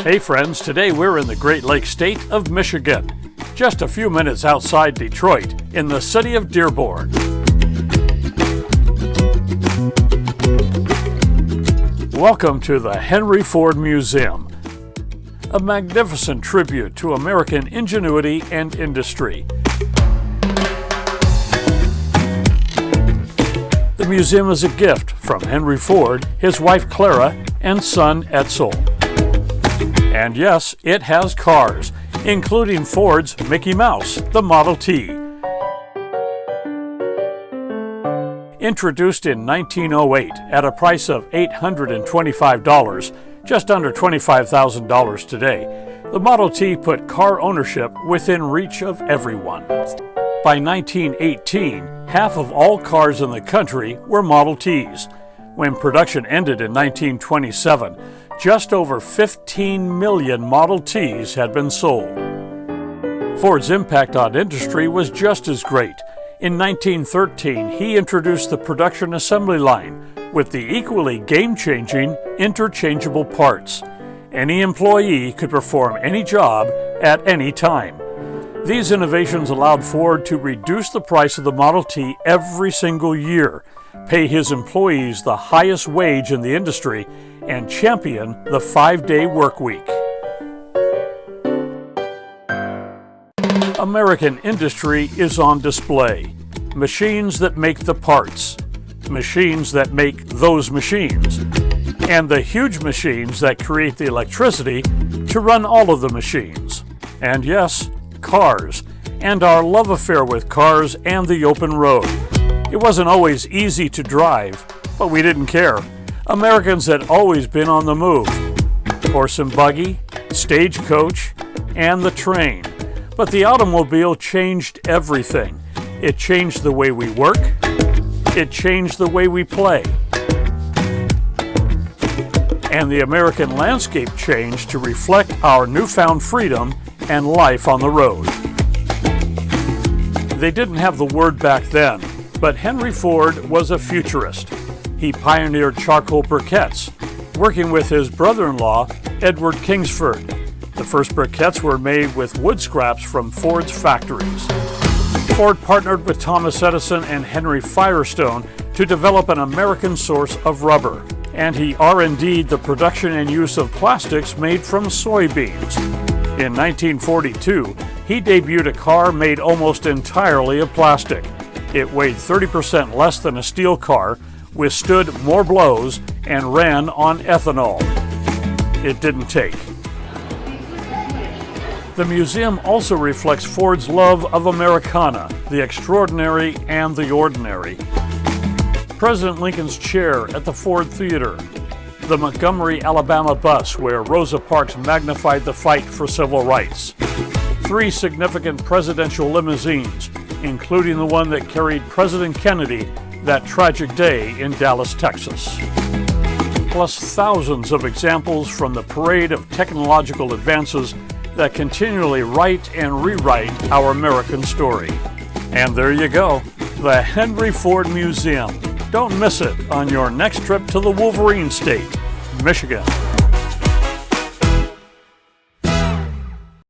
Hey friends, today we're in the Great Lakes state of Michigan, just a few minutes outside Detroit, in the city of Dearborn. Welcome to the Henry Ford Museum, a magnificent tribute to American ingenuity and industry. The museum is a gift from Henry Ford, his wife Clara, and son Edsel. And yes, it has cars, including Ford's Mickey Mouse, the Model T. Introduced in 1908 at a price of $825, just under $25,000 today, the Model T put car ownership within reach of everyone. By 1918, half of all cars in the country were Model Ts. When production ended in 1927, just over 15 million Model Ts had been sold. Ford's impact on industry was just as great. In 1913, he introduced the production assembly line with the equally game-changing interchangeable parts. Any employee could perform any job at any time. These innovations allowed Ford to reduce the price of the Model T every single year, pay his employees the highest wage in the industry, and champion the 5-day work week. American industry is on display. Machines that make the parts, machines that make those machines, and the huge machines that create the electricity to run all of the machines. And yes, cars, and our love affair with cars and the open road. It wasn't always easy to drive, but we didn't care. Americans had always been on the move. Horse and buggy, stagecoach, and the train. But the automobile changed everything. It changed the way we work. It changed the way we play. And the American landscape changed to reflect our newfound freedom and life on the road. They didn't have the word back then, but Henry Ford was a futurist. He pioneered charcoal briquettes, working with his brother-in-law, Edward Kingsford. The first briquettes were made with wood scraps from Ford's factories. Ford partnered with Thomas Edison and Henry Firestone to develop an American source of rubber, and he R&D'd the production and use of plastics made from soybeans. In 1942, he debuted a car made almost entirely of plastic. It weighed 30% less than a steel car, withstood more blows, and ran on ethanol. It didn't take. The museum also reflects Ford's love of Americana, the extraordinary and the ordinary. President Lincoln's chair at the Ford Theater, the Montgomery, Alabama bus where Rosa Parks magnified the fight for civil rights, 3 significant presidential limousines, including the one that carried President Kennedy that tragic day in Dallas, Texas, plus thousands of examples from the parade of technological advances that continually write and rewrite our American story. And there you go, the Henry Ford Museum. Don't miss it on your next trip to the Wolverine State, Michigan.